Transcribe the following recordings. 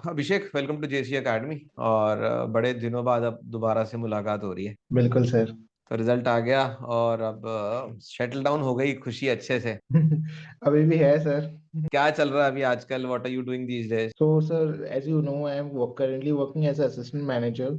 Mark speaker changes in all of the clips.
Speaker 1: Abhishek, welcome to JC academy. और बड़े दिनों बाद अब दोबारा से मुलाकात हो रही है।
Speaker 2: बिल्कुल सर।
Speaker 1: तो रिजल्ट आ गया और अब सेटल डाउन हो गई खुशी अच्छे से।
Speaker 2: अभी भी है सर।
Speaker 1: क्या चल रहा है अभी आजकल? What are you doing these days?
Speaker 2: So sir, as you know, I am currently working as an assistant manager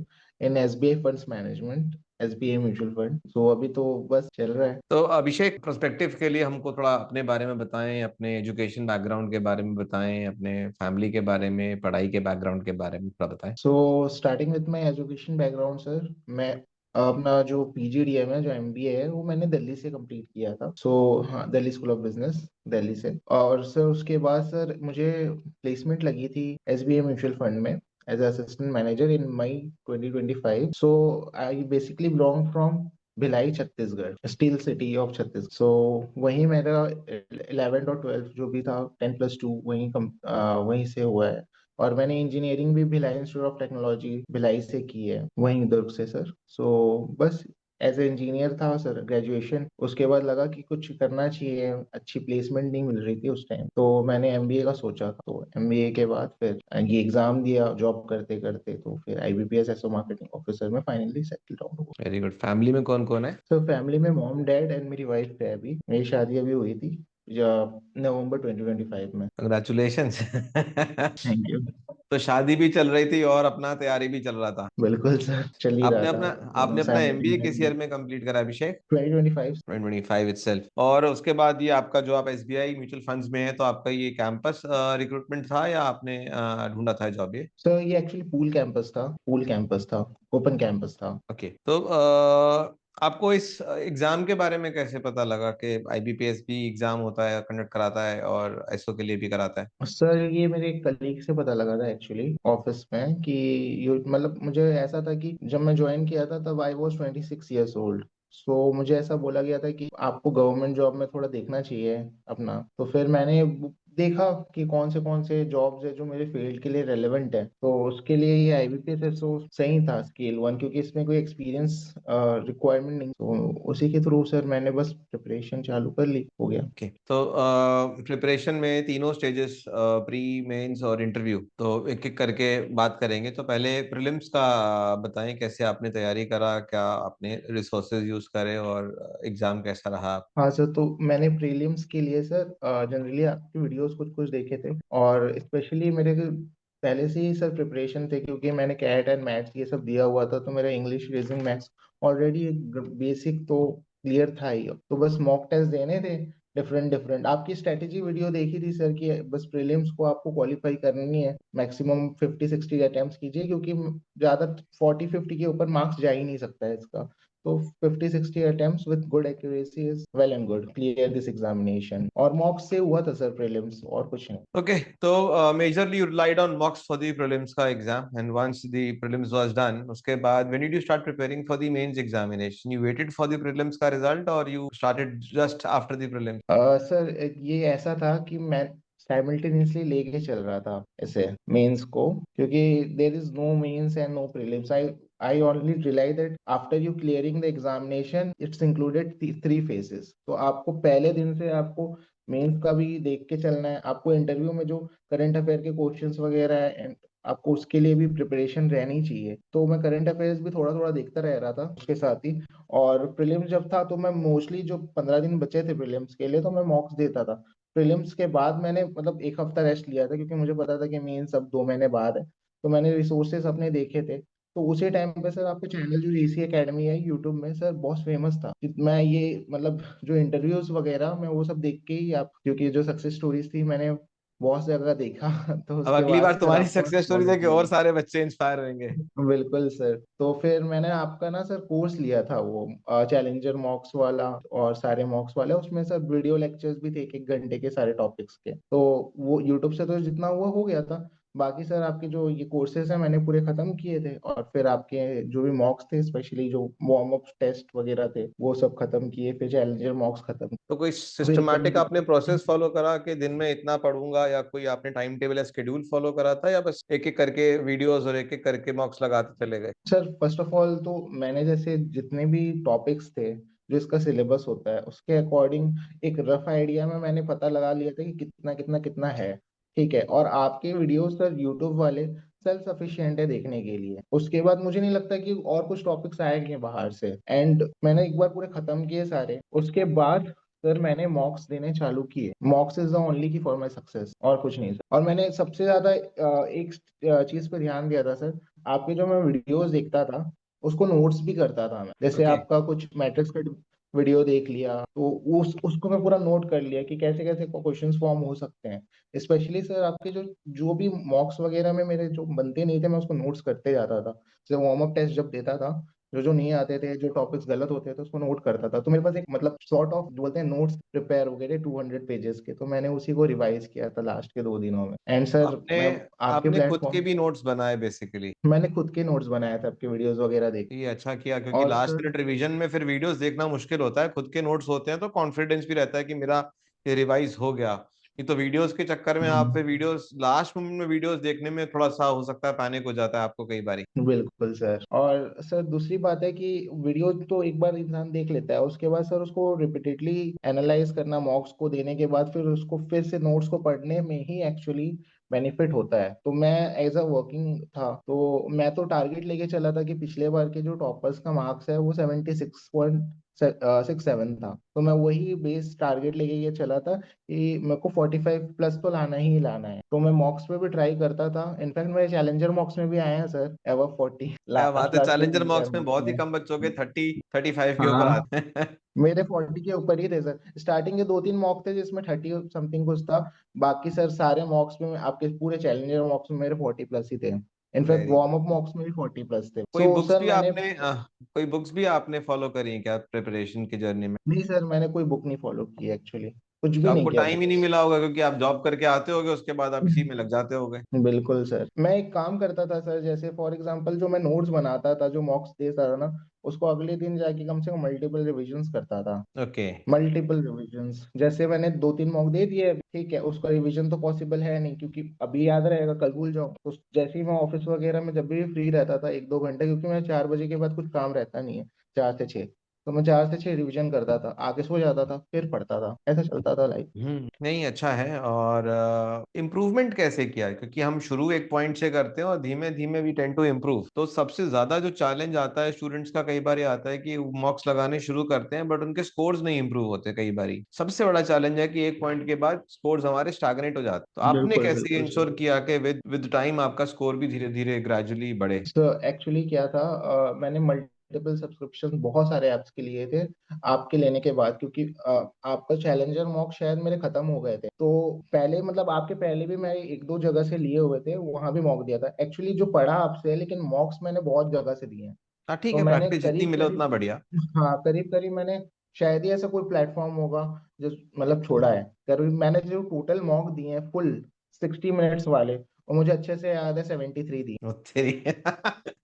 Speaker 2: in SBI Funds Management, SBI Mutual Fund. So अभी तो बस चल रहा है।
Speaker 1: तो अभिषेक, पर्सपेक्टिव के लिए हमको थोड़ा अपने बारे में बताएं, अपने एजुकेशन बैकग्राउंड के बारे में बताएं, अपने फैमिली के बारे में, पढ़ाई के बैकग्राउंड के बारे में थोड़ा बताएं।
Speaker 2: So starting with my education background sir, मैं अपना जो PGDM है, जो MBA है, वो मैंने दिल्ली से कंप्लीट किया था। हाँ, Delhi school of business, Delhi से। और सर उसके बाद सर मुझे प्लेसमेंट लगी थी SBI म्यूचुअल फंड में as assistant manager in May 2025। So I basically belong from Bhilai Chhattisgarh, steel city of Chhattisgarh. वहीं मेरा 11th और 12th जो भी था, 10+2 वहीं से हुआ है। और मैंने इंजीनियरिंग भी Bhilai institute of technology Bhilai से की है, वहीं दुर्ग से सर। बस एज ए इंजीनियर था सर ग्रेजुएशन। उसके बाद लगा कि कुछ करना चाहिए, अच्छी प्लेसमेंट नहीं मिल रही थी उस टाइम, तो मैंने MBA का सोचा था। तो MBA के बाद फिर ये एग्जाम दिया जॉब करते करते, तो फिर IBPS एसओ मार्केटिंग ऑफिसर में फाइनली सेटल डाउन हुआ।
Speaker 1: Very good. फैमिली में कौन कौन है?
Speaker 2: सर फैमिली में मॉम डैड एंड मेरी वाइफ है। अभी मेरी शादी अभी हुई थी नवंबर 2025 में।
Speaker 1: कंग्रेचुलेशंस।
Speaker 2: Thank you.
Speaker 1: तो शादी भी चल रही थी और अपना तैयारी भी चल रहा था।
Speaker 2: बिल्कुल सर, चल ही रहा
Speaker 1: आपने
Speaker 2: था
Speaker 1: अपना
Speaker 2: दोनों
Speaker 1: आपने अपना एमबीए किस
Speaker 2: साइमल्टेनियसली।
Speaker 1: ईयर में कंप्लीट करा अभिषेक?
Speaker 2: 2025।
Speaker 1: 2025 इटसेल्फ। और उसके बाद ये आपका जो आप एसबीआई म्यूचुअल फंड्स में है, तो आपका ये कैंपस रिक्रूटमेंट था या आपने ढूंढा था जॉब ये?
Speaker 2: सर ये एक्चुअली पूल कैंपस था, ओपन कैंपस था।
Speaker 1: ओके। तो आपको इस एग्जाम के बारे में कैसे पता लगा कि आईबीपीएस भी एग्जाम होता है, कंडक्ट कराता है और एसओ के लिए भी कराता है?
Speaker 2: सर ये मेरे कलीग से पता लगा था एक्चुअली ऑफिस में कि मतलब मुझे ऐसा था कि जब मैं ज्वाइन किया था तब आई वॉज 26 years ओल्ड। मुझे ऐसा बोला गया था कि आपको गवर्नमेंट जॉब में थोड़ा देखना चाहिए अपना। तो फिर मैंने देखा कि कौन से जॉब्स है जो मेरे फील्ड के लिए रेलेवेंट है। तो उसके लिए ये IBPS एसओ सही था, स्केल 1, क्योंकि इसमें कोई एक्सपीरियंस रिक्वायरमेंट नहीं। तो उसी के थ्रू सर मैंने बस प्रिपरेशन चालू कर ली, हो गया।
Speaker 1: ओके। तो प्रिपरेशन में तीनों स्टेजेस, प्री, मेंस और इंटरव्यू, तो एक एक करके बात करेंगे। तो पहले प्रीलिम्स का बताएं, कैसे आपने तैयारी करा, क्या आपने रिसोर्सेज यूज करे और एग्जाम कैसा रहा?
Speaker 2: हाँ सर, तो मैंने प्रीलिम्स के लिए सर जनरली आपकी वीडियोस कुछ कुछ देखे थे, और स्पेशली मेरे को पहले से ही सर प्रिपरेशन थे, क्योंकि मैंने कैट एंड मैथ्स ये सब दिया हुआ था। तो मेरा English, reasoning, maths already basic तो क्लियर था ही। तो बस मॉक टेस्ट देने थे डिफरेंट डिफरेंट। आपकी स्ट्रेटेजी वीडियो देखी थी सर कि बस प्रीलिम्स को आपको क्वालिफाई करनी है, मैक्सिमम 50-60 अटेम्प्ट्स कीजिए, क्योंकि ज्यादा 40-50 के ऊपर मार्क्स जा ही नहीं सकता है इसका। तो 50-60 attempts with good accuracy is well and good. Clear this examination. और मॉक्स से हुआ था सर प्रीलिम्स, और कुछ नहीं।
Speaker 1: ओके। तो majorly you relied on mocks for the prelims का exam, and once the prelims was done, उसके बाद when did you start preparing for the mains examination? You waited for the prelims का result और you started just after the prelims?
Speaker 2: Sir ये ऐसा था कि मैं साइमल्टेनियसली लेके चल रहा था ऐसे मेंस को, क्योंकि there is no mains and no prelims. I only realise that after you clearing the examination it's included 3 phases। तो आपको पहले दिन से आपको मेंस का भी देख के चलना है, आपको इंटरव्यू में जो करंट अफेयर के क्वेश्चंस वगैरह है and आपको उसके लिए भी प्रिपरेशन रहनी चाहिए। तो मैं करंट अफेयर्स भी थोड़ा थोड़ा देखता रह रहा था उसके साथ ही। और प्रीलिम्स जब था तो मैं मोस्टली, जो 15 दिन बचे थे प्रीलिम्स के लिए, तो मैं मॉक्स देता था। प्रीलिम्स के बाद मैंने मतलब एक हफ्ता रेस्ट लिया था, क्योंकि मुझे पता था कि मेंस अब 2 महीने बाद है। तो मैंने रिसोर्सेस अपने देखे थे। तो उसी टाइम पे सर आपका चैनल जो JC एकेडमी है यूट्यूब में सर बहुत फेमस था कि मैं ये मतलब जो इंटरव्यूज वगैरह मैं वो सब देख के ही, आप क्योंकि जो सक्सेस स्टोरीज थी मैंने बहुत जगह देखा। तो
Speaker 1: अब
Speaker 2: उसके
Speaker 1: अगली
Speaker 2: बाद
Speaker 1: बार
Speaker 2: से सर
Speaker 1: तुम्हारी
Speaker 2: आपको
Speaker 1: सक्सेस स्टोरी
Speaker 2: फॉलो
Speaker 1: देख के
Speaker 2: किया।
Speaker 1: और सारे बच्चे इंस्पायर होंगे।
Speaker 2: बिल्कुल सर। तो फिर मैंने आपका ना सर कोर्स लिया था, वो चैलेंजर मॉक्स वाला और सारे मॉक्स वाले। उसमें सर वीडियो लेक्चर्स भी थे 1-1 घंटे के सारे टॉपिक्स के। तो वो यूट्यूब से तो जितना हुआ हो गया था। बाकी सर आपके जो ये कोर्सेज हैं मैंने पूरे खत्म किए थे, और फिर आपके जो भी मॉक्स थे, स्पेशली जो वार्म अप टेस्ट वगैरह थे, वो सब खत्म किए। फिर चैलेंजर मॉक्स खत्म,
Speaker 1: तो कोई
Speaker 2: फिर
Speaker 1: सिस्टमैटिक
Speaker 2: करंट।
Speaker 1: आपने प्रोसेस फॉलो करा कि दिन में इतना पढ़ूंगा, या कोई आपने टाइम टेबल या शेड्यूल फॉलो करा था, या बस एक एक करके वीडियोस और एक एक करके मॉक्स लगाते चले गए?
Speaker 2: सर फर्स्ट ऑफ ऑल तो मैंने जैसे जितने भी टॉपिक्स थे जो इसका सिलेबस होता है उसके अकॉर्डिंग एक रफ आइडिया में मैंने पता लगा लिया था कि कितना कितना कितना है। ठीक है, और आपके वीडियोस सर यूट्यूब वाले सेल्फ सफिशिएंट है देखने के लिए। उसके बाद मुझे नहीं लगता कि और कुछ टॉपिक्स आएंगे बाहर से। एंड मैंने एक बार पूरे खत्म किए सारे, उसके बाद सर मैंने मॉक्स देने चालू किए। मॉक्स इज द ओनली की फॉर माई सक्सेस, और कुछ नहीं सर। और मैंने सबसे ज्यादा एक चीज पे ध्यान दिया था सर, आपके जो मैं वीडियोस देखता था उसको नोट्स भी करता था मैं। जैसे
Speaker 1: ओके।
Speaker 2: आपका कुछ मैट्रिक्स का वीडियो देख लिया तो उसको मैं पूरा नोट कर लिया कि कैसे कैसे क्वेश्चंस फॉर्म हो सकते हैं। स्पेशली सर आपके जो जो भी मॉक्स वगैरह में मेरे जो बनते नहीं थे मैं उसको नोट्स करते जाता था। जैसे वार्म अप टेस्ट जब देता था, जो जो नहीं आते थे, जो टॉपिक्स गलत होते थे उसको नोट करता था। तो मेरे पास एक मतलब सॉर्ट ऑफ जो बोलते हैं नोट्स प्रिपेयर हो गए थे 200 पेजेस के। तो मैंने उसी को रिवाइज किया था लास्ट के 2 दिनों में। एंड सर
Speaker 1: आपने
Speaker 2: मैं आपके
Speaker 1: आपने खुद के
Speaker 2: प्लेटफॉर्म,
Speaker 1: भी नोट्स बनाए बेसिकली?
Speaker 2: मैंने खुद के नोट्स बनाए थे आपके वीडियोस वगैरह देख।
Speaker 1: ये अच्छा किया, क्योंकि
Speaker 2: और
Speaker 1: लास्ट
Speaker 2: सर
Speaker 1: मिनट रिवीजन में फिर वीडियोस देखना मुश्किल होता है। खुद के नोट्स होते हैं तो कॉन्फिडेंस भी रहता है कि मेरा ये रिवाइज हो गया। ये तो वीडियोस के चक्कर में आप पे वीडियोस लास्ट मोमेंट में वीडियोस देखने में थोड़ा सा हो सकता है पैनिक हो जाता है आपको कई बारी।
Speaker 2: बिल्कुल सर। और सर दूसरी बात है कि वीडियो तो एक बार इंसान देख लेता है, उसके बाद सर उसको रिपीटेडली एनालाइज करना मॉक्स को देने के बाद, फिर उसको फिर से नोट्स को पढ़ने में ही एक्चुअली बेनिफिट होता है। तो मैं एज अ वर्किंग था तो मैं तो टारगेट लेके चला था कि पिछले बार के जो टॉपर्स का मार्क्स है वो 76.67 था। तो मैं वही बेस टारगेट लेके ये चला था कि मेरे को 45 प्लस तो लाना ही लाना है। तो मैं मॉक्स में भी ट्राई करता था। इनफैक्ट मेरे चैलेंजर मॉक्स में भी आए हैं सर एवर 40
Speaker 1: क्या
Speaker 2: लास्ट
Speaker 1: बात है,
Speaker 2: लास्ट के
Speaker 1: चैलेंजर
Speaker 2: 3 4
Speaker 1: मार्क्स में
Speaker 2: मॉक्स
Speaker 1: बहुत ही
Speaker 2: में।
Speaker 1: कम बच्चों के 30-35 के ऊपर
Speaker 2: हाँ,
Speaker 1: आते हैं।
Speaker 2: मेरे 40 के ऊपर ही थे सर। स्टार्टिंग के 2 3 मॉक थे जिसमें 30 समथिंग कुछ था। बाकी सर सारे मॉक्स में आपके पूरे चैलेंजर मॉक्स में मेरे 40 प्लस ही थे। In fact
Speaker 1: very
Speaker 2: warm
Speaker 1: good.
Speaker 2: Up मॉक्स में भी 40 प्लस थे।
Speaker 1: कोई
Speaker 2: सो
Speaker 1: बुक्स
Speaker 2: सर
Speaker 1: भी
Speaker 2: मैंने,
Speaker 1: आपने कोई बुक्स भी आपने फॉलो करी हैं क्या प्रिपरेशन की जर्नी में?
Speaker 2: नहीं सर मैंने कोई बुक नहीं फॉलो की एक्चुअली, कुछ
Speaker 1: तो
Speaker 2: भी नहीं
Speaker 1: आपको
Speaker 2: किया
Speaker 1: टाइम ही नहीं
Speaker 2: बुक्स।
Speaker 1: मिला होगा, क्योंकि आप जॉब करके आते होगे उसके बाद आप इसी में लग जाते होगे।
Speaker 2: बिल्कुल सर। मैं एक काम करता था सर, जैसे फॉर एग्जांपल जो मैं नोट्स बनाता था, जो मॉक्स देता था ना, उसको अगले दिन जाके कम से कम मल्टीपल रिविजन्स करता था।
Speaker 1: ओके।
Speaker 2: मल्टीपल रिविजन्स, जैसे मैंने 2 3 मॉक दे दिए, ठीक है, उसका रिवीजन तो पॉसिबल है नहीं क्योंकि अभी याद रहेगा कल भूल जाओ। तो जैसे ही मैं ऑफिस वगैरह में जब भी फ्री रहता था 1 2 घंटे, क्योंकि मैं 4 बजे के बाद कुछ काम रहता नहीं है, 4 से 6, तो मैं 4 से 6 रिविजन करता था, आगे सो जाता था, फिर पढ़ता था। ऐसा चलता था लाइफ।
Speaker 1: नहीं, अच्छा है। और इम्प्रूवमेंट कैसे किया है? क्योंकि हम शुरू एक पॉइंट से करते हैं और धीमे धीमे वी टेंड टू इम्प्रूव। तो सबसे ज्यादा जो चैलेंज आता है स्टूडेंट्स का, कई बार ये आता है कि मॉक्स लगाने शुरू करते हैं बट उनके स्कोर्स नहीं इम्प्रूव होते। कई बारी सबसे बड़ा चैलेंज है कि एक पॉइंट के बाद स्कोर्स हमारे स्टैग्नेट हो जाते हैं। तो आपने
Speaker 2: बिल्कुल
Speaker 1: कैसे
Speaker 2: बिल्कुल
Speaker 1: इंश्योर किया कि विद विद टाइम आपका स्कोर भी धीरे धीरे ग्रेजुअली बढ़े?
Speaker 2: सर। एक्चुअली क्या था, मैंने मल्टीपल सब्सक्रिप्शन बहुत सारे ऐप्स के लिए थे आपके लेने के बाद, क्योंकि आपका चैलेंजर मॉक शायद मेरे खत्म हो गए थे। तो पहले मतलब आपके पहले भी मैं 1 2 जगह से लिए हुए थे, वहां भी मॉक दिया था एक्चुअली, जो पढ़ा आपसे है, लेकिन मॉक्स मैंने बहुत जगह से दिए हैं।
Speaker 1: हाँ ठीक
Speaker 2: तो
Speaker 1: है,
Speaker 2: मैंने
Speaker 1: प्रैक्टिस जितनी
Speaker 2: करीब
Speaker 1: मिले उतना
Speaker 2: करीब,
Speaker 1: बढ़िया।
Speaker 2: हाँ करीब करीब मैंने, शायद ही ऐसा कोई प्लेटफॉर्म होगा जो मतलब छोड़ा है। करीब मैंने जो टोटल मॉक दिए हैं फुल 60 मिनट्स वाले, और मुझे अच्छे से याद है 73 दी।
Speaker 1: ओ तेरी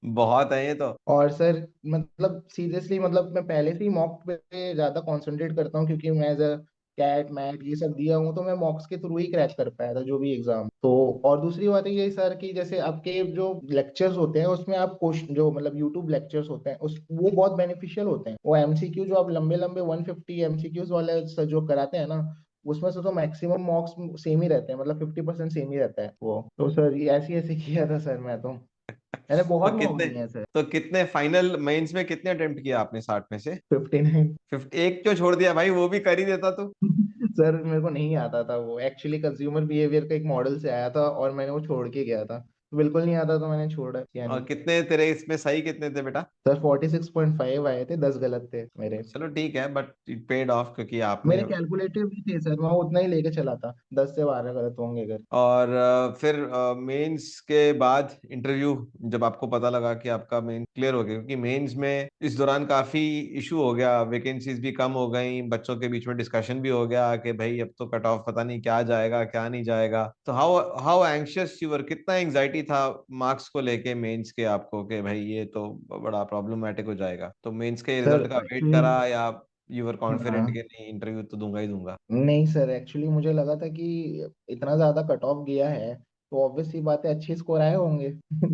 Speaker 1: बहुत है ये तो।
Speaker 2: और सर मतलब सीरियसली, मतलब मैं पहले से ही मॉक पे ज्यादा कंसंट्रेट करता हूँ, क्योंकि मैं एज अ कैट मैट ये सब दिया हूँ, तो मैं मॉक्स के थ्रू ही क्रैक कर पाया था जो भी एग्जाम। तो और दूसरी बात है ये सर कि जैसे आपके जो लेक्चर्स होते हैं उसमें आप क्वेश्चन, जो मतलब यूट्यूब लेक्चर्स होते हैं उस वो बहुत बेनिफिशियल होते हैं। वो एमसीक्यू जो आप लंबे लंबे 150 एमसीक्यूज वाले सर जो कराते हैं ना, उसमें से तो मैक्सिमम मार्क्स सेम ही रहते हैं, मतलब 50% सेम ही रहता है वो। तो सर ये ऐसे ऐसे किया था सर मैं तो। मैंने बहुत
Speaker 1: तो
Speaker 2: मॉक
Speaker 1: कितने
Speaker 2: दिए हैं सर।
Speaker 1: तो कितने फाइनल मेंस में कितने अटेम्प्ट किया आपने 60 में से?
Speaker 2: 59।
Speaker 1: 50? एक क्यों छोड़ दिया भाई, वो भी कर ही देता तू।
Speaker 2: सर मेरे को नहीं आता था वो, एक्चुअली कंज्यूमर बिहेवियर का एक मॉडल से आया था और मैंने वो छोड़ के गया था। बिल्कुल नहीं आता तो मैंने छोड़ा किया
Speaker 1: और
Speaker 2: नहीं।
Speaker 1: कितने तेरे इसमें सही कितने थे बेटा?
Speaker 2: सर 46.5 आए थे, 10 गलत थे मेरे।
Speaker 1: चलो ठीक है, बट इट पेड ऑफ क्योंकि आपने।
Speaker 2: मेरे कैलकुलेटिव भी थे सर, मैं उतना ही लेके चला था, 10 से 12 गलत होंगे अगर।
Speaker 1: और फिर मेंस के बाद इंटरव्यू, जब आपको पता लगा कि आपका मेन क्लियर हो गया, क्योंकि मेंस में इस दौरान काफी इशू हो गया, वैकेंसीज भी कम हो गई, बच्चों के बीच में डिस्कशन भी हो गया कि भाई अब तो कट ऑफ पता नहीं क्या जाएगा क्या नहीं जाएगा। तो how how anxious you were, कितना एंग्जाइटी था मार्क्स को लेके मेंस के आपको कि भाई ये तो बड़ा प्रॉब्लमेटिक हो जाएगा? तो मेंस के
Speaker 2: सर
Speaker 1: रिजल्ट का वेट
Speaker 2: एक्चुअली,
Speaker 1: करा या यू वर कॉन्फिडेंट
Speaker 2: हाँ,
Speaker 1: कि नहीं इंटरव्यू तो दूंगा ही दूंगा?
Speaker 2: नहीं सर एक्चुअली मुझे लगा था कि इतना ज्यादा कट ऑफ गया है तो ऑब्वियस सी बात है अच्छे स्कोर आए होंगे।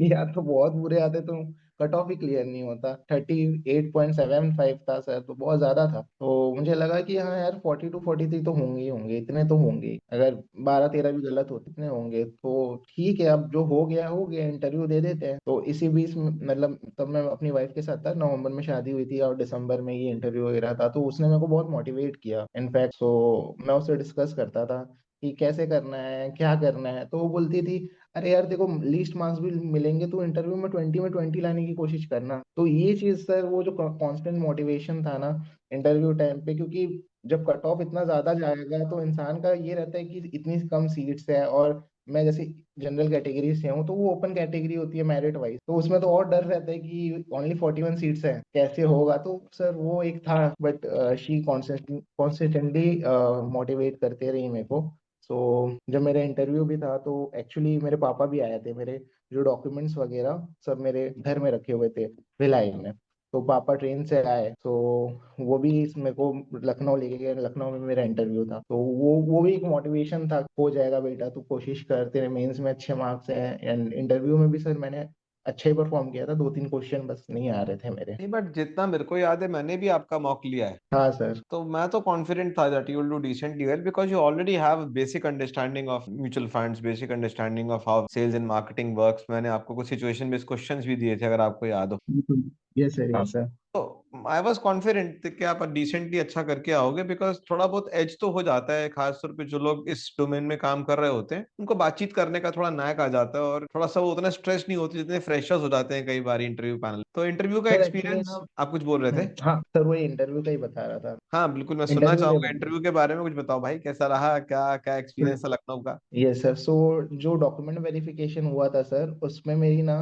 Speaker 2: या तो बहुत बुरे आते तो कट ऑफ ही क्लियर नहीं होता। 38.75 था सर, तो बहुत ज्यादा था। तो मुझे लगा कि हाँ यार 42-43 तो होंगे ही होंगे, इतने तो होंगे ही। अगर 12-13 भी गलत होते इतने होंगे तो ठीक है, अब जो हो गया, इंटरव्यू दे देते हैं। तो इसी बीच मतलब तब मैं अपनी वाइफ के साथ था, नवंबर में शादी हुई थी और दिसंबर में ये इंटरव्यू वगैरह था। तो उसने मेरे को बहुत मोटिवेट किया इनफैक्ट। तो मैं उससे डिस्कस करता था कि कैसे करना है, क्या करना है। तो वो बोलती थी अरे यार देखो लीस्ट मार्क्स भी मिलेंगे तो इंटरव्यू में 20 लाने की कोशिश करना। तो ये चीज सर, वो जो कांस्टेंट मोटिवेशन था ना इंटरव्यू टाइम पे, क्योंकि जब कट ऑफ इतना ज्यादा जाएगा तो इंसान का ये रहता है कि इतनी कम सीट्स है, और मैं जैसे जनरल कैटेगरी से हूँ तो वो ओपन कैटेगरी होती है मेरिट वाइज, तो उसमें तो और डर रहता है कि ओनली 41 सीट्स हैं, कैसे होगा। तो सर वो एक था, बट शी कॉन्स्टेंटली मोटिवेट करते रही मेरे को। सो जब मेरा इंटरव्यू भी था तो एक्चुअली मेरे पापा भी आए थे, मेरे जो डॉक्यूमेंट्स वगैरह सब मेरे घर में रखे हुए थे भिलाई में। तो पापा ट्रेन से आए, तो वो भी मेरे को लखनऊ लेके गए, लखनऊ में मेरा इंटरव्यू था। तो वो भी एक मोटिवेशन था, हो जाएगा बेटा तू कोशिश कर, तेरे मेंस में अच्छे मार्क्स हैं। एंड इंटरव्यू में भी सर मैंने अच्छा ही परफॉर्म किया था, 2-3 क्वेश्चन बस नहीं आ रहे थे मेरे।
Speaker 1: नहीं, बट जितना मेरे को याद है मैंने भी आपका मॉक लिया है,
Speaker 2: हाँ सर।
Speaker 1: तो मैं तो कॉन्फिडेंट था that you will do decently well because you already have basic understanding of mutual funds, basic understanding of how sales and marketing works. मैंने आपको कुछ सिचुएशन बेस्ड क्वेश्चंस भी दिए थे अगर आपको याद हो।
Speaker 2: बिल्कुल। यस सर,
Speaker 1: हाँ।
Speaker 2: Yes sir.
Speaker 1: तो आई वॉज कॉन्फिडेंट कि आप डिसेंटली अच्छा करके आओगे बिकॉज थोड़ा बहुत एज तो हो जाता है, खासतौर पे जो लोग इस डोमेन में काम कर रहे होते हैं उनको बातचीत करने का थोड़ा नाक आ जाता है, और थोड़ा सा वो उतना स्ट्रेस नहीं होती जितने फ्रेशर्स हो जाते हैं कई बार इंटरव्यू पैनल। तो इंटरव्यू का
Speaker 2: सर एक्चुअली
Speaker 1: एक्सपीरियंस
Speaker 2: ना,
Speaker 1: आप कुछ बोल रहे थे?
Speaker 2: हाँ सर वही इंटरव्यू का ही बता रहा था।
Speaker 1: हाँ बिल्कुल, मैं सुनना
Speaker 2: इंटरव्यू
Speaker 1: चाहूंगा
Speaker 2: के
Speaker 1: इंटरव्यू के बारे में। कुछ बताओ भाई, कैसा रहा, क्या क्या एक्सपीरियंस था लखनऊ का?
Speaker 2: Yes sir. सो जो डॉक्यूमेंट वेरिफिकेशन हुआ था सर, उसमें मेरी ना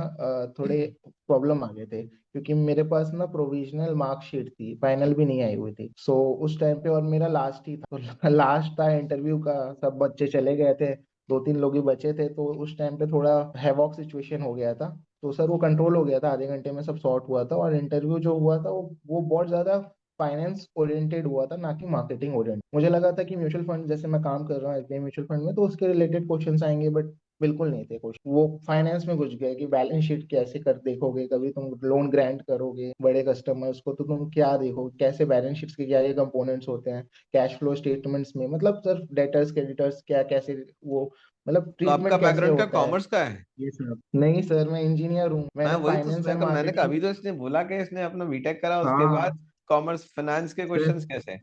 Speaker 2: थोड़े प्रॉब्लम आ गए थे, क्योंकि मेरे पास ना प्रोविजनल मार्कशीट थी, फाइनल भी नहीं आई हुई थी। सो उस टाइम पे, और मेरा लास्ट ही था, तो लास्ट था इंटरव्यू का, सब बच्चे चले गए थे, 2-3 लोग ही बचे थे। तो उस टाइम पे थोड़ा हैवॉक सिचुएशन हो गया था। तो सर वो कंट्रोल हो गया था, आधे घंटे में सब सॉर्ट हुआ था। और इंटरव्यू जो हुआ था वो बहुत ज्यादा फाइनेंस ओरिएंटेड हुआ था, ना कि मार्केटिंग ओरिएंटेड। मुझे लगा था कि म्यूचुअल फंड, जैसे मैं काम कर रहा हूँ एसबीआई म्यूचुअल फंड में, तो उसके रिलेटेड क्वेश्चंस आएंगे, बट बिल्कुल नहीं थे क्वेश्चन। वो फाइनेंस में घुस गए कि बैलेंस शीट कैसे कर देखोगे, कभी तुम लोन ग्रांट करोगे बड़े कस्टमर्स को तो तुम क्या देखोगे, कैसे बैलेंस शीट्स के क्या ये कंपोनेंट्स होते हैं, कैश फ्लो स्टेटमेंट्स में मतलब सर डेटर्स क्रेडिटर्स क्या कैसे वो, मतलब
Speaker 1: तो आपका
Speaker 2: ट्रीटमेंट कैसे
Speaker 1: बैकग्राउंड क्या
Speaker 2: होता है।
Speaker 1: कॉमर्स का है?
Speaker 2: ये सर नहीं सर, मैं इंजीनियर हूँ,
Speaker 1: मैं
Speaker 2: मैंने
Speaker 1: वही तो
Speaker 2: फाइनेंस एंड
Speaker 1: मैंने कहा
Speaker 2: मार्केटिंग।
Speaker 1: अभी तो इसने बोला कि इसने अपना बीटेक करा उसके बाद
Speaker 2: हाँ
Speaker 1: कॉमर्स फाइनेंस के
Speaker 2: सर।
Speaker 1: क्वेश्चंस कैसे?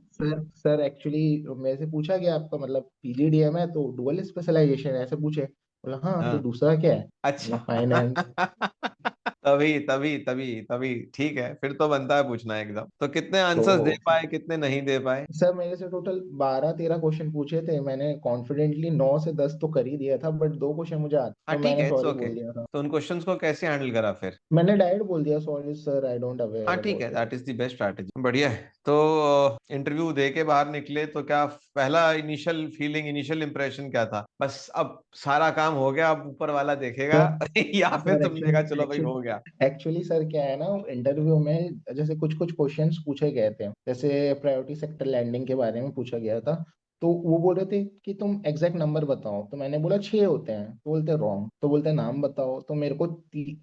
Speaker 2: सर एक्चुअली मेरे से पूछा गया आपका मतलब पीजीडीएम है तो डुअल स्पेशलाइजेशन है, ऐसे पूछे। बोला हाँ, तो
Speaker 1: हाँ।
Speaker 2: दूसरा क्या है?
Speaker 1: अच्छा।
Speaker 2: बोला फाइनेंस।
Speaker 1: तभी तभी तभी तभी ठीक है, फिर तो बनता है पूछना एकदम। तो कितने
Speaker 2: तो
Speaker 1: आंसर्स दे पाए, कितने नहीं दे पाए?
Speaker 2: सर मेरे से टोटल 12-13 क्वेश्चन पूछे थे, मैंने कॉन्फिडेंटली 9 से 10 तो कर ही दिया था, बट 2 क्वेश्चन मुझे आते
Speaker 1: हाँ
Speaker 2: तो
Speaker 1: ठीक
Speaker 2: मैंने
Speaker 1: है, इट्स
Speaker 2: सॉरी
Speaker 1: ओके।
Speaker 2: बोल दिया था।
Speaker 1: तो उन क्वेश्चंस को कैसे हैंडल करा फिर?
Speaker 2: मैंने डायरेक्ट बोल दिया सॉरी सर, आई डोंट
Speaker 1: हाँ
Speaker 2: अवेयर
Speaker 1: ठीक है,
Speaker 2: about it.
Speaker 1: That is the best strategy. बढ़िया है। तो इंटरव्यू दे के बाहर निकले तो क्या पहला इनिशियल फीलिंग, इनिशियल इंप्रेशन क्या था? बस अब सारा काम हो गया, अब ऊपर वाला देखेगा
Speaker 2: सर
Speaker 1: या फिर
Speaker 2: सर
Speaker 1: तुमने कहा
Speaker 2: एक्चुअली
Speaker 1: चलो भाई हो गया?
Speaker 2: एक्चुअली एक्चुअली सर क्या है ना, इंटरव्यू में जैसे कुछ कुछ क्वेश्चंस पूछे गए थे, जैसे प्रायोरिटी सेक्टर लैंडिंग के बारे में पूछा गया था। तो वो बोल रहे थे कि तुम एग्जैक्ट नंबर बताओ, तो मैंने बोला 6 होते हैं, तो बोलते रॉन्ग। तो बोलते नाम बताओ, तो मेरे को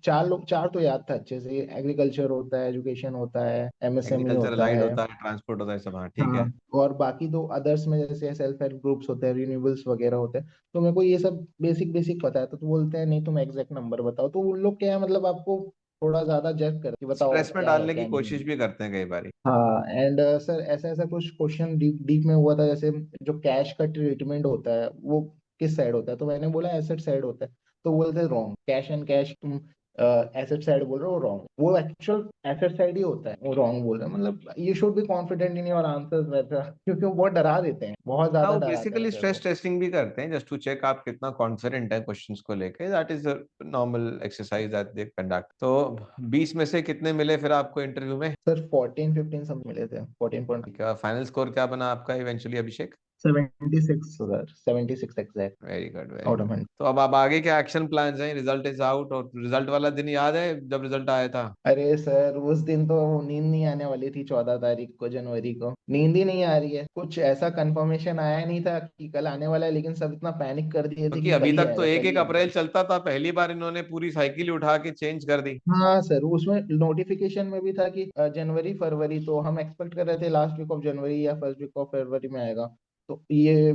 Speaker 2: 4 लोग, 4 तो याद था अच्छे से, एग्रीकल्चर होता है, एजुकेशन होता है, एमएसएमई
Speaker 1: एग्रीकल्चर
Speaker 2: होता
Speaker 1: अलाइड
Speaker 2: है।
Speaker 1: होता है, ट्रांसपोर्ट होता है, सब हाँ ठीक
Speaker 2: हाँ।
Speaker 1: है।
Speaker 2: और बाकी दो अदर्स में जैसे सेल्फ हेल्प ग्रुप्स होते हैं, रिन्यूएबल्स वगैरह होते हैं। तो मेरे को ये सब बेसिक बेसिक पता है। तो बोलते हैं नहीं तुम एग्जैक्ट नंबर बताओ। तो उन लोग क्या है मतलब आपको थोड़ा ज्यादा जज कर कि बताओ
Speaker 1: स्ट्रेस में
Speaker 2: क्या है
Speaker 1: डालने की
Speaker 2: क्या नहीं
Speaker 1: कोशिश
Speaker 2: है।
Speaker 1: भी करते हैं कई बार।
Speaker 2: हाँ एंड सर ऐसा ऐसा कुछ क्वेश्चन डीप डीप में हुआ था, जैसे जो कैश का ट्रीटमेंट होता है वो किस साइड होता है, तो मैंने बोला एसेट साइड होता है। तो बोलते रॉन्ग, कैश एंड कैश तुम एसेट साइड बोल रहे हो, रॉन्ग, वो एक्चुअल एसेट साइड ही होता है, वो रॉन्ग बोल रहे हैं। मतलब you should be confident in your answers वैसा, क्योंकि वो बहुत डरा देते हैं, बहुत
Speaker 1: हाँ,
Speaker 2: ज्यादा
Speaker 1: वो
Speaker 2: डराते हैं
Speaker 1: बेसिकली
Speaker 2: सर
Speaker 1: स्ट्रेस
Speaker 2: वो।
Speaker 1: टेस्टिंग भी करते हैं जस्ट टू चेक आप कितना कॉन्फिडेंट है क्वेश्चंस को लेके। That is normal exercise that they conduct. तो 20 में से कितने मिले फिर आपको इंटरव्यू में?
Speaker 2: सर 14-15 सब मिले थे, 14 पॉइंट।
Speaker 1: फाइनल स्कोर क्या बना आपका eventually, Abhishek?
Speaker 2: 76 sir, 76 exact
Speaker 1: very good, very
Speaker 2: out of
Speaker 1: good.
Speaker 2: 100।
Speaker 1: तो अब आगे क्या एक्शन प्लान्स हैं? रिजल्ट इज आउट, और रिजल्ट वाला दिन याद है जब रिजल्ट आया था?
Speaker 2: अरे सर उस दिन तो नींद नहीं आने वाली थी, 14 तारीख को, जनवरी को नींद ही नहीं आ रही है। कुछ ऐसा कंफर्मेशन आया नहीं था कि कल आने वाला है, लेकिन सब इतना पैनिक कर दिए थे
Speaker 1: क्योंकि
Speaker 2: कि
Speaker 1: अभी
Speaker 2: कल ही
Speaker 1: तक तो
Speaker 2: आएगा,
Speaker 1: एक
Speaker 2: कल
Speaker 1: एक
Speaker 2: ही आएगा।
Speaker 1: अप्रैल चलता था, पहली बार इन्होंने पूरी साइकिल ही उठा के चेंज कर दी।
Speaker 2: हाँ सर, उसमें नोटिफिकेशन में भी था कि जनवरी फरवरी, तो हम एक्सपेक्ट कर रहे थे लास्ट वीक ऑफ जनवरी या फर्स्ट वीक ऑफ फरवरी में आएगा। तो ये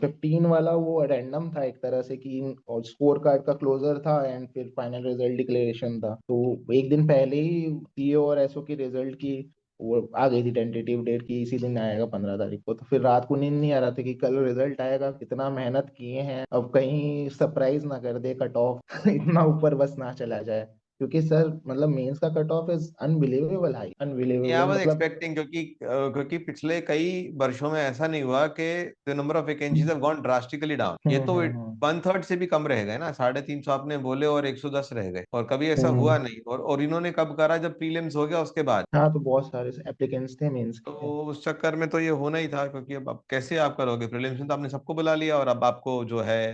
Speaker 2: 15 वाला वो रैंडम था एक तरह से कि स्कोर कार्ड का क्लोजर था एंड फिर फाइनल रिजल्ट डिक्लेरेशन था। तो एक दिन पहले ही सीओ और एसओ की रिजल्ट की वो आ गई थी टेंटेटिव डेट की इसी दिन आएगा 15 तारीख को। तो फिर रात को नींद नहीं आ रहा था कि कल रिजल्ट आएगा, कितना मेहनत किए हैं, अब कहीं सरप्राइज ना कर दे कट ऑफ इतना ऊपर बस ना चला जाए। क्योंकि सर मतलब मेंस का cut off is unbelievable high,
Speaker 1: I
Speaker 2: unbelievable
Speaker 1: was
Speaker 2: मतलब।
Speaker 1: एक्सपेक्टिंग, क्योंकि पिछले कई वर्षों में ऐसा नहीं हुआ कि the number of vacancies have gone drastically down. ये तो
Speaker 2: हम्म।
Speaker 1: 1/3 से भी कम रह गए ना, 350 आपने बोले और 110 रह गए, और कभी ऐसा हुआ
Speaker 2: हम्म।
Speaker 1: नहीं। और इन्होंने कब करा? जब प्रीलिम्स हो गया उसके बाद।
Speaker 2: हाँ तो बहुत सारे एप्लीकेंट्स थे मेंस
Speaker 1: तो
Speaker 2: के।
Speaker 1: उस चक्कर में तो ये होना ही था, क्योंकि अब कैसे आप करोगे? प्रीलिम्स में तो आपने सबको बुला लिया, और अब आपको जो है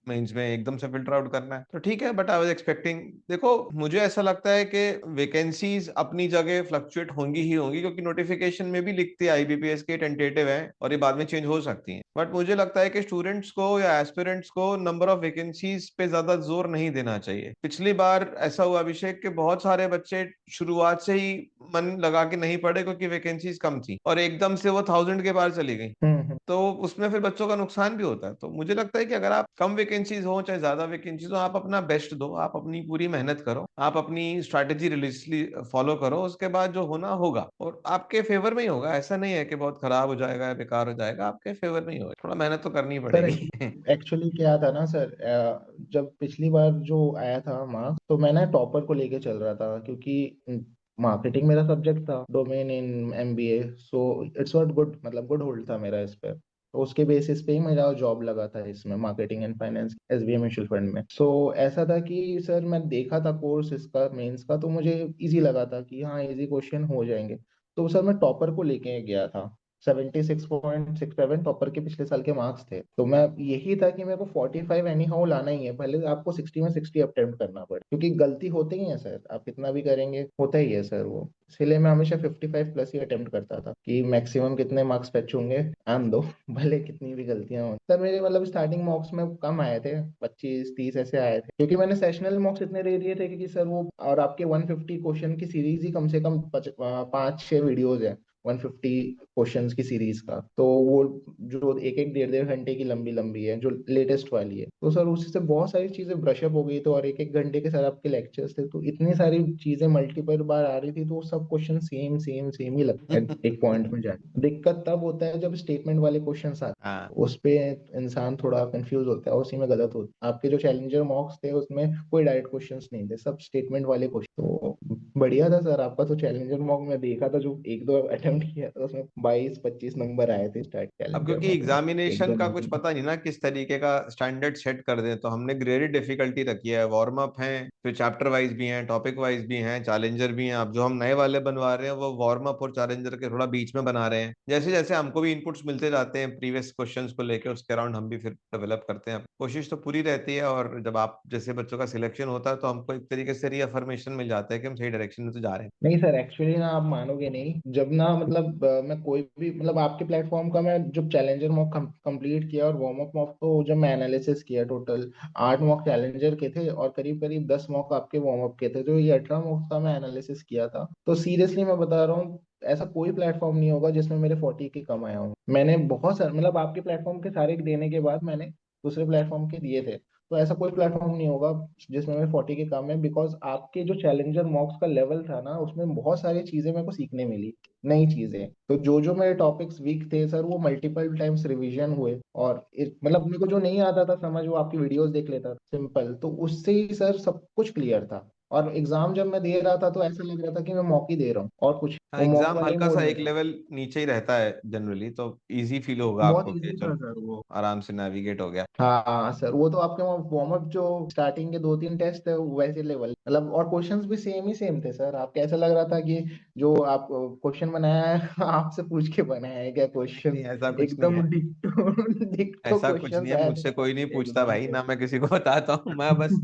Speaker 1: मेंस में एकदम से फिल्टर आउट करना है, तो ठीक है। बट आई वाज एक्सपेक्टिंग, देखो मुझे ऐसा लगता है कि वैकेंसीज अपनी जगह फ्लक्चुएट होंगी ही होंगी, क्योंकि नोटिफिकेशन में भी लिखते हैं आईबीपीएस के टेंटेटिव हैं और ये बाद में चेंज हो सकती हैं। बट मुझे लगता है कि स्टूडेंट्स को या एस्पिरेंट्स को नंबर ऑफ वैकेंसीज पे ज्यादा जोर नहीं देना चाहिए। पिछली बार ऐसा हुआ अभिषेक, के बहुत सारे बच्चे शुरुआत से ही मन लगा के नहीं पढ़े, क्योंकि वैकेंसीज कम थी और एकदम से वो 1000 के पार चली गई।
Speaker 2: हम्म।
Speaker 1: तो उसमें फिर बच्चों का नुकसान भी होता है। तो मुझे लगता है कि अगर आप कम वैकेंसीज हो चाहे ज्यादा वैकेंसीज हो, आप अपना बेस्ट दो, आप अपनी पूरी मेहनत करो, आप अपनी स्ट्रैटेजी रिलीजली फॉलो करो, उसके बाद जो होना होगा और आपके फेवर में ही होगा। ऐसा नहीं है कि बहुत खराब हो जाएगा या बेकार हो जाएगा, आपके फेवर में ही होगा। थोड़ा मेहनत तो करनी
Speaker 2: सर
Speaker 1: पड़ेगी।
Speaker 2: एक्चुअली क्या था ना सर, जब पिछली बार जो आया था मार्क्स, तो मैं ना टॉपर को लेके चल रहा था, क्योंकि मार्केटिंग मेरा सब्जेक्ट था, domain in MBA, so it's not good, मतलब गुड होल्ड था मेरा इस पे। तो उसके बेसिस पे ही मेरा जॉब लगा था इसमें, marketing and finance SBI mutual fund में। सो ऐसा था कि सर मैं देखा था कोर्स इसका मेंस का, तो मुझे इजी लगा था कि हाँ इजी क्वेश्चन हो जाएंगे। तो सर मैं टॉपर को लेके गया था। 76.67 टॉपर के पिछले साल के मार्क्स थे। तो मैं यही था कि मेरे को 45 एनी हाउ लाना ही है, भले आपको 60 में 60 अटेम्प्ट करना पड़े, क्योंकि गलती होती ही है सर, आप कितना भी करेंगे होता ही है सर वो। इसलिए मैं हमेशा 55 प्लस ही अटेम्प्ट करता था कि मैक्सिमम कितने मार्क्स फैच होंगे आन दो भले कितनी भी गलतियां हो। सर मेरे मतलब स्टार्टिंग मार्क्स में कम आए थे, 25 30 ऐसे आए थे, क्योंकि मैंने सेशनल मार्क्स इतने दे दिए थे, क्योंकि सर वो और आपके 150 क्वेश्चन की सीरीज ही कम से कम 5 6 वीडियोज है, 150 क्वेश्चंस की सीरीज का। तो वो जो एक एक डेढ़ डेढ़ घंटे की लंबी लंबी है, जो लेटेस्ट वाली है, तो सर उससे बहुत सारी चीजें ब्रशअप हो गई। तो और एक एक घंटे के सर आपके लेक्चर्स थे, तो इतनी सारी चीजें मल्टीपल बार आ रही थी, तो वो सब क्वेश्चन सेम सेम सेम ही लगता है एक पॉइंट में जाके। दिक्कत तब होता है जब स्टेटमेंट वाले क्वेश्चन आते हैं,
Speaker 1: हाँ।
Speaker 2: उस पे इंसान थोड़ा कंफ्यूज होता है, उसी में गलत होता है। आपके जो चैलेंजर मॉक्स थे उसमें कोई डायरेक्ट क्वेश्चंस नहीं थे, सब स्टेटमेंट वाले क्वेश्चन। तो बढ़िया था सर आपका तो चैलेंजर मॉक, मैं देखा था जो एक दो अटेम्प्ट किया था उसमें 22 25 नंबर आए थे स्टार्ट
Speaker 1: अब
Speaker 2: चैलेंजर
Speaker 1: क्योंकि
Speaker 2: मॉक में, एक
Speaker 1: एग्जामिनेशन
Speaker 2: दो
Speaker 1: का कुछ
Speaker 2: नंबर।
Speaker 1: पता नहीं ना किस तरीके का स्टैंडर्ड सेट कर दें, तो हमने ग्रेडेड डिफिकल्टी रखी है। वार्म अप है, फिर चैप्टर वाइज भी हैं, टॉपिक वाइज भी हैं, चैलेंजर भी हैं। अब जो हम नए वाले बनवा रहे हैं वो वार्म अप और चैलेंजर के थोड़ा बीच में बना रहे हैं। जैसे जैसे हमको भी इनपुट्स मिलते जाते हैं प्रीवियस क्वेश्चंस को लेके, उसके अराउंड हम भी फिर डेवलप करते हैं। कोशिश तो पूरी रहती है, और जब आप जैसे बच्चों का सिलेक्शन होता है तो हमको एक तरीके से रीअफर्मेशन मिल जाता है कि हम सही डायरेक्शन में तो जा रहे हैं।
Speaker 2: नहीं सर, एक्चुअली ना आप मानोगे नहीं, जब ना मतलब मैं कोई भी मतलब आपके प्लेटफॉर्म का मैं जब चैलेंजर मॉक कंप्लीट किया और वार्म अप मॉक, तो जब मैं एनालिसिस किया, टोटल 8 मॉक चैलेंजर के थे और करीब करीब 10 मॉक आपके वार्म अप के थे, तो ये 18 मॉक का मैं एनालिसिस किया था। तो सीरियसली मैं बता रहा हूँ, ऐसा कोई प्लेटफॉर्म नहीं होगा जिसमें मेरे 40 के कम आया हूँ। मैंने बहुत सारे मतलब आपके प्लेटफॉर्म के सारे देने के बाद मैंने दूसरे प्लेटफॉर्म के दिए थे, तो ऐसा कोई प्लेटफॉर्म नहीं होगा जिसमें मैं 40 के कम है। बिकॉज आपके जो चैलेंजर मॉक्स का लेवल था ना, उसमें बहुत सारी चीजें मेरे को सीखने मिली, नई चीजें। तो जो जो मेरे टॉपिक्स वीक थे सर, वो मल्टीपल टाइम्स रिवीजन हुए, और मतलब मेरे को जो नहीं आता था समझ, वो आपकी वीडियोस देख लेता था सिंपल, तो उससे ही सर सब कुछ क्लियर था। और एग्जाम जब मैं दे रहा था तो ऐसा लग रहा था कि मैं मॉक ही दे रहा हूँ और कुछ,
Speaker 1: हाँ,
Speaker 2: वो मॉक
Speaker 1: एग्जाम
Speaker 2: वाला ही
Speaker 1: हल्का सा
Speaker 2: मोड में
Speaker 1: एक
Speaker 2: था।
Speaker 1: लेवल नीचे ही रहता है जनरली, तो इजी फील होगा
Speaker 2: बहुत
Speaker 1: आपको कि
Speaker 2: इजी था
Speaker 1: चलो
Speaker 2: सर वो।
Speaker 1: आराम से नेविगेट हो गया।
Speaker 2: हाँ सर, वो तो आपके वार्म अप जो स्टार्टिंग के 2-3 टेस्ट थे वैसे लेवल, मतलब और क्वेश्चंस भी सेम ही सेम थे सर। आपको ऐसा लग रहा था कि जो आप क्वेश्चन बनाया है आपसे पूछ के बनाया है क्या
Speaker 1: नहीं,
Speaker 2: क्वेश्चन।
Speaker 1: ऐसा कुछ नहीं है।
Speaker 2: एकदम डिक्टो डिक्टो
Speaker 1: ऐसा कुछ नहीं
Speaker 2: क्वेश्चंस
Speaker 1: है,
Speaker 2: आए थे
Speaker 1: मुझसे कोई नहीं
Speaker 2: आपके
Speaker 1: पूछता
Speaker 2: एग्जाम
Speaker 1: भाई,
Speaker 2: पे।
Speaker 1: ना मैं किसी को बताता हूँ। मैं बस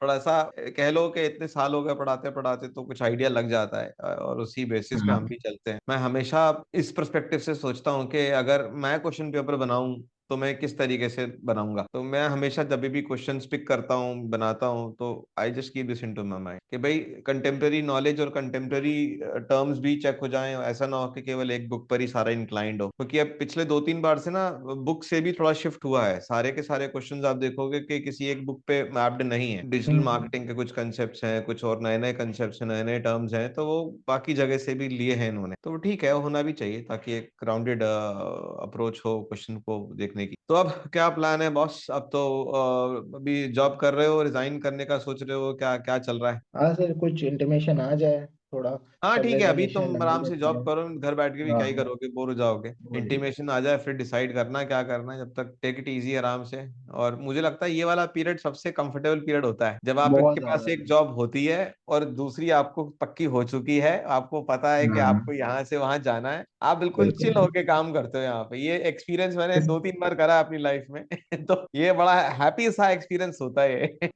Speaker 1: थोड़ा सा कह लो कि इतने साल हो गए पढ़ाते पढ़ाते, तो कुछ आइडिया लग जाता है और उसी बेसिस पे हम
Speaker 2: हाँ
Speaker 1: भी चलते हैं। मैं हमेशा इस पर्सपेक्टिव से सोचता हूँ कि अगर मैं क्वेश्चन पेपर बनाऊं तो मैं किस तरीके से बनाऊंगा। तो मैं हमेशा जब भी क्वेश्चंस पिक करता हूँ बनाता हूँ, तो I just keep this into my mind कि भाई कंटेम्प्रेरी नॉलेज और कंटेम्प्रेरी टर्म्स भी चेक हो जाएं। ऐसा ना हो कि केवल एक बुक पर ही सारा इंक्लाइंड हो, क्योंकि अब पिछले 2-3 बार से ना बुक से भी थोड़ा शिफ्ट हुआ है। सारे के सारे क्वेश्चंस आप देखोगे कि किसी एक बुक पे मैप्ड नहीं है। डिजिटल
Speaker 2: हम्म,
Speaker 1: मार्केटिंग के कुछ कंसेप्ट्स हैं, कुछ और नए नए कंसेप्ट्स हैं, नए नए टर्म्स हैं, तो वो बाकी जगह से भी लिए हैं इन्होंने। तो वो ठीक है, वो होना भी चाहिए ताकि एक ग्राउंडेड अप्रोच हो क्वेश्चन को देखने की। तो अब क्या प्लान है बॉस? अब तो अभी जॉब कर रहे हो, रिजाइन करने का सोच रहे हो, क्या क्या चल रहा है?
Speaker 2: हाँ सर, कुछ इंटीमेशन आ जाए थोड़ा,
Speaker 1: हाँ
Speaker 2: तब
Speaker 1: ठीक है, अभी
Speaker 2: रेजिग्नेशन
Speaker 1: तुम
Speaker 2: डाल
Speaker 1: आराम से
Speaker 2: देते
Speaker 1: जॉब
Speaker 2: हैं।
Speaker 1: करो, घर बैठ के भी क्या ही
Speaker 2: हाँ
Speaker 1: करोगे, बोर हो जाओगे।
Speaker 2: वही।
Speaker 1: इंटीमेशन आ जाए फिर डिसाइड करना क्या करना है। जब तक टेक इट इजी आराम से। और मुझे लगता है ये वाला पीरियड सबसे कंफर्टेबल पीरियड होता है, जब
Speaker 2: बहुत
Speaker 1: आपके पास
Speaker 2: ज्यादा
Speaker 1: एक जॉब होती है और दूसरी आपको पक्की हो चुकी है। आपको पता है कि
Speaker 2: हाँ
Speaker 1: आपको यहाँ से वहां जाना है, आप बिल्कुल चिल
Speaker 2: बिल्कुल।
Speaker 1: होके काम करते हो यहाँ पे। ये एक्सपीरियंस मैंने 2-3 बार करा है अपनी लाइफ में। तो ये बड़ा हैप्पी सा एक्सपीरियंस होता है ये।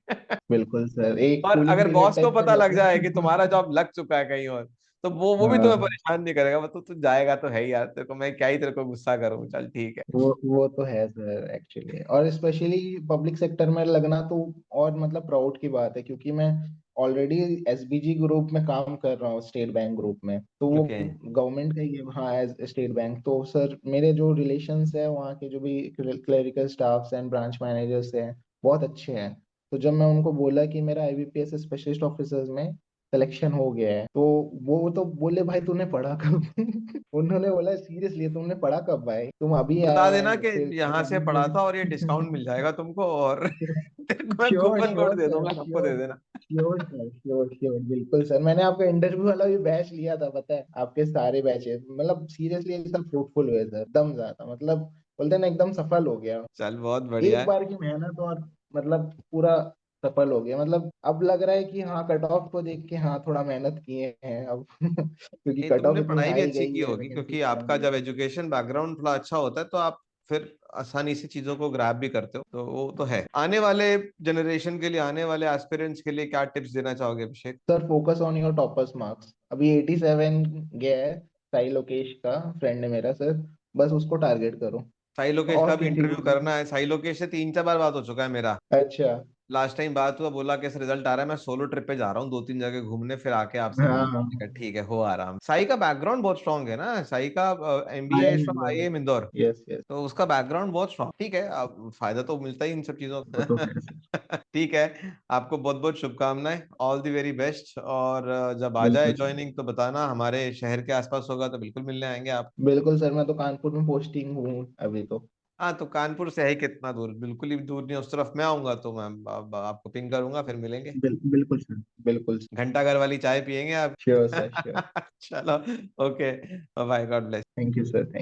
Speaker 2: बिल्कुल सर, एक
Speaker 1: और
Speaker 2: कूलिंग
Speaker 1: अगर
Speaker 2: पीरियड
Speaker 1: बॉस को
Speaker 2: टाइप का
Speaker 1: पता लग
Speaker 2: जैसे।
Speaker 1: जाए कि तुम्हारा जॉब लग चुका है कहीं और, तो वो भी तुम्हें
Speaker 2: हाँ
Speaker 1: परेशान नहीं करेगा। वो तो तू जाएगा तो है ही यार, तेरे को मैं क्या ही तेरे को गुस्सा करूं, चल ठीक है।
Speaker 2: वो तो है सर एक्चुअली, और स्पेशली पब्लिक सेक्टर में लगना तो और मतलब प्राउड की बात है, क्योंकि मैं ऑलरेडी एसबीजी ग्रुप में काम कर रहा हूँ, स्टेट बैंक ग्रुप में, तो वो
Speaker 1: ओके।
Speaker 2: गवर्नमेंट का ही है। हाँ एज स्टेट बैंक, तो सर मेरे जो रिलेशंस है वहाँ के जो भी clerical staffs and branch managers हैं बहुत अच्छे हैं। तो जब मैं उनको बोला कि मेरा आईबीपीएस स्पेशलिस्ट ऑफिसर्स में सिलेक्शन हो गया है, तो वो तो बोले भाई तूने पढ़ा कब। उन्होंने बोला सीरियसली तुमने पढ़ा कब भाई, तुम अभी आए
Speaker 1: बता
Speaker 2: हो
Speaker 1: देना
Speaker 2: एंड
Speaker 1: कि
Speaker 2: फिर
Speaker 1: यहाँ से
Speaker 2: अभी
Speaker 1: पढ़ा था और ये डिस्काउंट मिल
Speaker 2: ज्वाइन।
Speaker 1: जाएगा तुमको, और तेरे को मैं
Speaker 2: sure
Speaker 1: coupon code
Speaker 2: sure
Speaker 1: they
Speaker 2: sir,
Speaker 1: दूंगा, सबको दे
Speaker 2: श्योर
Speaker 1: देना।
Speaker 2: श्योर सर, श्योर श्योर बिल्कुल सर। मैंने आपका इंटरव्यू वाला भी बैच लिया था पता है, आपके सारे बैचेस मतलब सीरियसली एकदम फ्रूटफुल हुए सर, दम ज्यादा मतलब, बोलते हैं ना एकदम सफल हो गया।
Speaker 1: चल बहुत बढ़िया
Speaker 2: एक
Speaker 1: है।
Speaker 2: बार की मेहनत और मतलब पूरा सफल हो गया। मतलब अब लग रहा है कि हाँ कट ऑफ को देख के हाँ थोड़ा मेहनत किए हैं अब। क्योंकि
Speaker 1: नहीं,
Speaker 2: कट ऑफ
Speaker 1: तुमने
Speaker 2: इतनी
Speaker 1: पढ़ाई भी
Speaker 2: हाई
Speaker 1: अच्छी
Speaker 2: गई
Speaker 1: की
Speaker 2: है
Speaker 1: होगी,
Speaker 2: वैकेंसी
Speaker 1: क्योंकि
Speaker 2: कम
Speaker 1: आपका
Speaker 2: भी
Speaker 1: जब
Speaker 2: है।
Speaker 1: एजुकेशन बैकग्राउंड थोड़ा अच्छा होता है तो आप फिर आसानी से चीजों को ग्रैब भी करते हो। तो वो तो है। आने वाले जनरेशन के लिए, आने वाले एस्पिरेंट्स के लिए क्या टिप्स देना चाहोगे Abhishek?
Speaker 2: Sir focus on your toppers marks. अभी 87 गया है, साई लोकेश का फ्रेंड है मेरा सर, बस उसको टारगेट करो
Speaker 1: साई लोकेश का
Speaker 2: और
Speaker 1: भी
Speaker 2: किसी को
Speaker 1: इंटरव्यू
Speaker 2: नहीं।
Speaker 1: करना है। साई लोकेश से 3-4 बार बात हो चुका है मेरा।
Speaker 2: अच्छा।
Speaker 1: लास्ट टाइम बात हुआ, बोला कैसे रिजल्ट आ रहा है, मैं सोलो ट्रिप पे जा रहा हूँ 2-3 जगह घूमने, फिर आके आपसे मिलूंगा।
Speaker 2: हाँ
Speaker 1: मैंने कहा, ठीक है, हो आराम। साई का बैकग्राउंड बहुत स्ट्रांग है ना। साई का
Speaker 2: I
Speaker 1: MBA
Speaker 2: M
Speaker 1: from
Speaker 2: Indore.
Speaker 1: IIM Indore.
Speaker 2: Yes yes.
Speaker 1: तो उसका बैकग्राउंड बहुत स्ट्रांग। ठीक है, अब फायदा तो मिलता ही इन सब चीजों
Speaker 2: वो तो
Speaker 1: का।
Speaker 2: है सर।
Speaker 1: ठीक है। आपको बहुत बहुत शुभकामनाएं, ऑल द वेरी बेस्ट। और जब आ जाए
Speaker 2: बिल्कुल सर।
Speaker 1: ज्वाइनिंग तो बताना, हमारे शहर के आसपास होगा तो बिल्कुल मिलने आएंगे आप।
Speaker 2: बिल्कुल सर, मैं तो कानपुर में पोस्टिंग हूँ अभी तो।
Speaker 1: हाँ, तो कानपुर से है कितना दूर? बिल्कुल ही दूर नहीं, उस तरफ मैं आऊंगा तो मैं आपको पिंग करूंगा, फिर मिलेंगे।
Speaker 2: बिल्कुल सर, बिल्कुल।
Speaker 1: घंटा घर वाली चाय पियेंगे आप।
Speaker 2: Sure sir, sure.
Speaker 1: चलो। Okay. Bye, God bless.
Speaker 2: Thank you sir, thank